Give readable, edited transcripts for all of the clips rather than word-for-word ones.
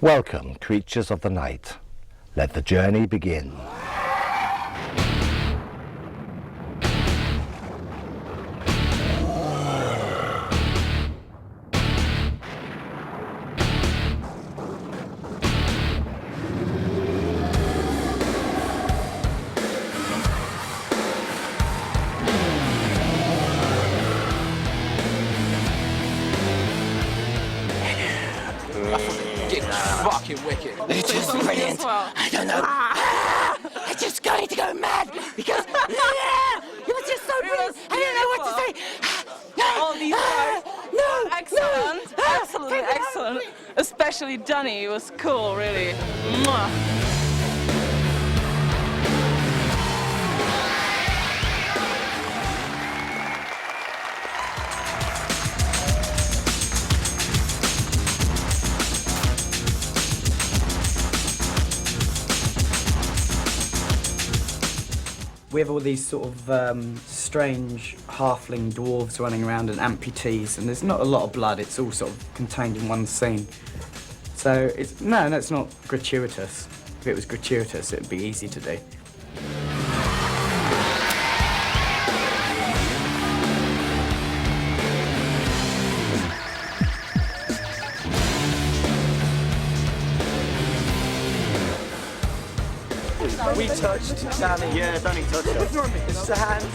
Welcome, creatures of the night. Let the journey begin. Fucking wicked. It's just brilliant. I don't know. I'm just going to go mad because it was just so brilliant. I don't know what to say. All these guys. No. Excellent. Absolutely excellent. Especially Danny was cool, really. Mwah. We have all these sort of strange halfling dwarves running around and amputees, and there's not a lot of blood. It's all sort of contained in one scene. So it's no, it's not gratuitous. If it was gratuitous, it'd be easy to do. We touched Danny. Yeah, Danny touched us. This is the hand.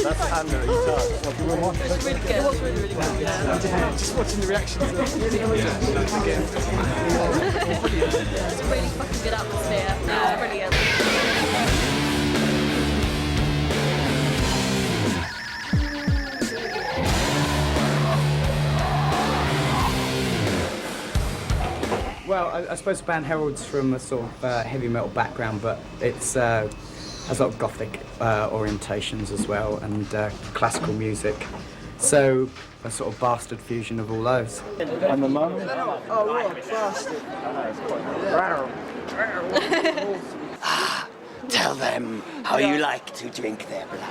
That's the hand that you touched. It's really good. It's really good. Yeah. Just watching the reactions. It's a really fucking good atmosphere. Yeah, brilliant. Well, I suppose the band heralds from a sort of heavy metal background, but it's has a lot of gothic orientations as well, and classical music. So a sort of bastard fusion of all those. And the mum? Oh, what a bastard. Tell them how you like to drink their blood.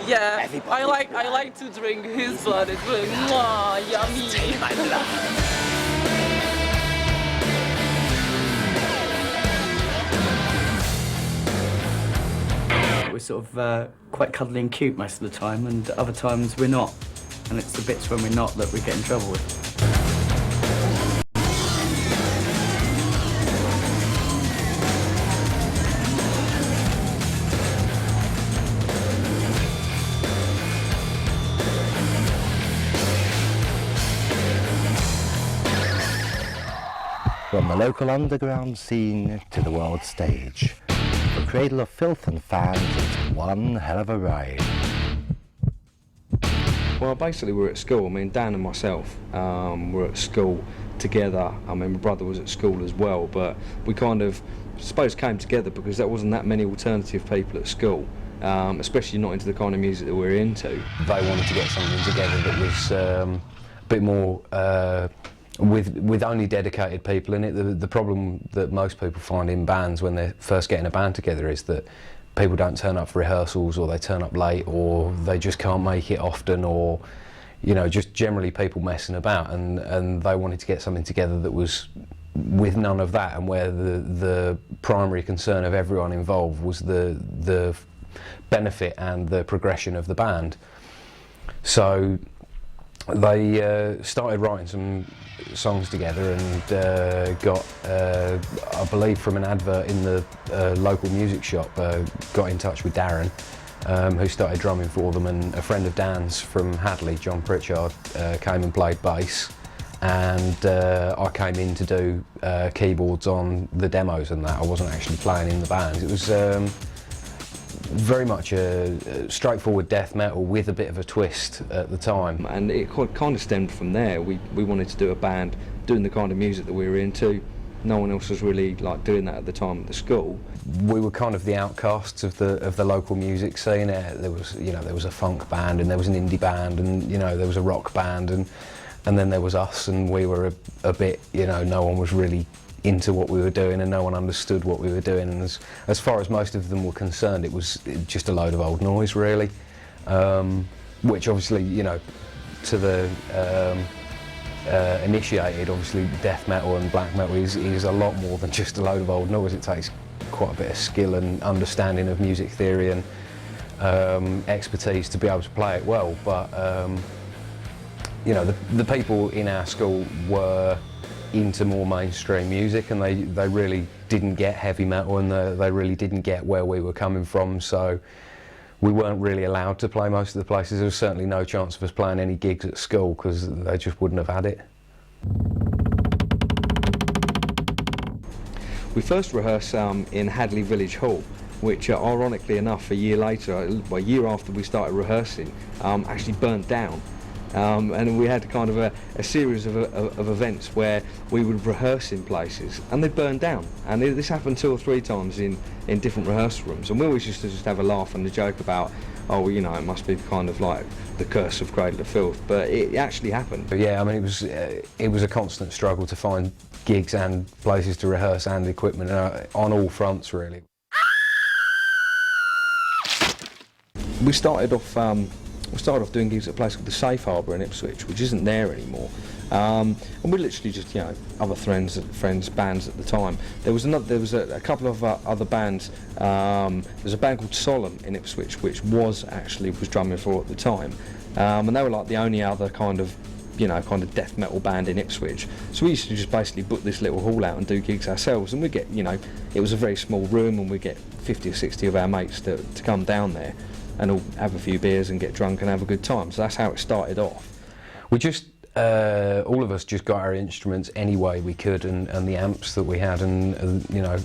Yeah, Everybody I like to drink his blood. It's really yummy. Take my blood. We're sort of quite cuddly and cute most of the time, and other times we're not. And it's the bits when we're not that we get in trouble with. From the local underground scene to the world stage, for Cradle of Filth and fans, it's one hell of a ride. Well, basically we're at school. I mean, Dan and myself were at school together. I mean, my brother was at school as well, but we kind of, I suppose, came together because there wasn't that many alternative people at school, especially not into the kind of music that we're into. They wanted to get something together that was a bit more with only dedicated people in it. The problem that most people find in bands when they're first getting a band together is that people don't turn up for rehearsals, or they turn up late, or they just can't make it often, or you know, just generally people messing about, and they wanted to get something together that was with none of that, and where the primary concern of everyone involved was the benefit and the progression of the band. So they started writing some songs together and got, I believe from an advert in the local music shop, got in touch with Darren, who started drumming for them, and a friend of Dan's from Hadley, John Pritchard, came and played bass, and I came in to do keyboards on the demos and that. I wasn't actually playing in the band. It was very much a straightforward death metal with a bit of a twist at the time. And it kind of stemmed from there. We wanted to do a band doing the kind of music that we were into. No one else was really like doing that at the time at the school. We were kind of the outcasts of the local music scene. There was, you know, there was a funk band, and there was an indie band, and you know, there was a rock band, and then there was us, and we were a bit, you know, no one was really into what we were doing, and no one understood what we were doing, and as far as most of them were concerned, it was just a load of old noise, really, which obviously, you know, to the initiated, obviously death metal and black metal is a lot more than just a load of old noise. It takes quite a bit of skill and understanding of music theory and expertise to be able to play it well. But you know, the people in our school were into more mainstream music, and they really didn't get heavy metal, and they really didn't get where we were coming from, so we weren't really allowed to play most of the places. There was certainly no chance of us playing any gigs at school because they just wouldn't have had it. We first rehearsed in Hadley Village Hall, which ironically enough, a year later, a year after we started rehearsing, actually burnt down. And we had kind of a series of events where we would rehearse in places and they'd burn down. And this happened 2 or 3 times in different rehearsal rooms. And we always used to just have a laugh and a joke about, oh, well, you know, it must be kind of like the curse of Cradle of Filth. But it actually happened. But yeah, I mean, it was a constant struggle to find gigs and places to rehearse and equipment on all fronts, really. We started off doing gigs at a place called the Safe Harbour in Ipswich, which isn't there anymore. And we literally just, you know, other friends, bands at the time. There was a couple of other bands. There's a band called Solemn in Ipswich, which was drumming for at the time, and they were like the only other kind of death metal band in Ipswich. So we used to just basically book this little hall out and do gigs ourselves, and we get, you know, it was a very small room, and we get 50 or 60 of our mates to come down there and all have a few beers and get drunk and have a good time. So that's how it started off. We just, all of us just got our instruments any way we could, and the amps that we had, and you know,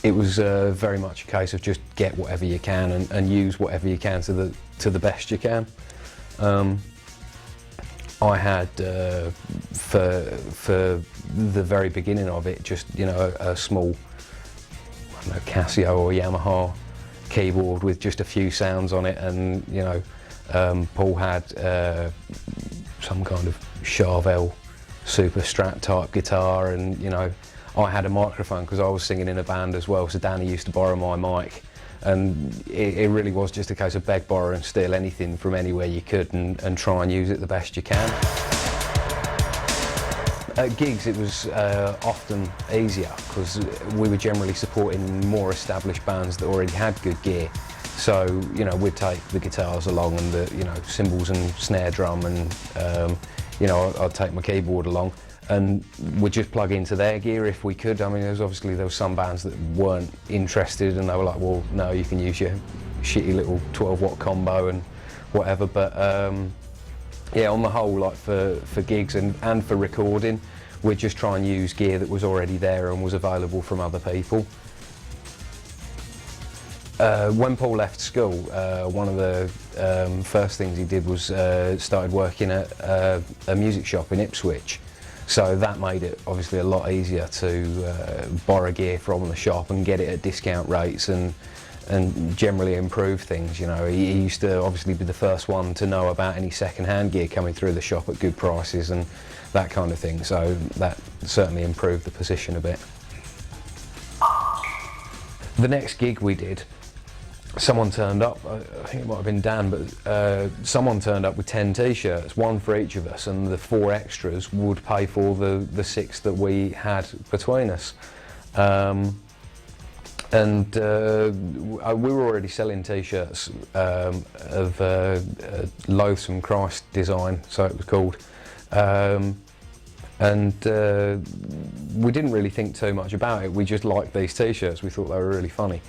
it was very much a case of just get whatever you can and use whatever you can to the best you can. I had, for the very beginning of it, just, you know, a small, I don't know, Casio or Yamaha keyboard with just a few sounds on it, and you know, Paul had some kind of Charvel Super Strat type guitar, and you know, I had a microphone because I was singing in a band as well, so Danny used to borrow my mic, and it really was just a case of beg, borrow and steal anything from anywhere you could and try and use it the best you can. At gigs it was often easier because we were generally supporting more established bands that already had good gear. So, you know, we'd take the guitars along and the, you know, cymbals and snare drum, and you know, I'd take my keyboard along, and we'd just plug into their gear if we could. I mean, there was some bands that weren't interested, and they were like, well, no, you can use your shitty little 12-watt combo and whatever. But yeah, on the whole, like for gigs and for recording, we'd just try and use gear that was already there and was available from other people. When Paul left school, one of the first things he did was started working at a music shop in Ipswich. So that made it obviously a lot easier to borrow gear from the shop and get it at discount rates and generally improve things. You know, he used to obviously be the first one to know about any second-hand gear coming through the shop at good prices and that kind of thing. So that certainly improved the position a bit. The next gig we did, someone turned up, I think it might have been Dan, but someone turned up with 10 t-shirts, one for each of us, and the 4 extras would pay for the 6 that we had between us. And we were already selling t-shirts of Loathsome Christ design, so it was called. And we didn't really think too much about it. We just liked these t-shirts. We thought they were really funny.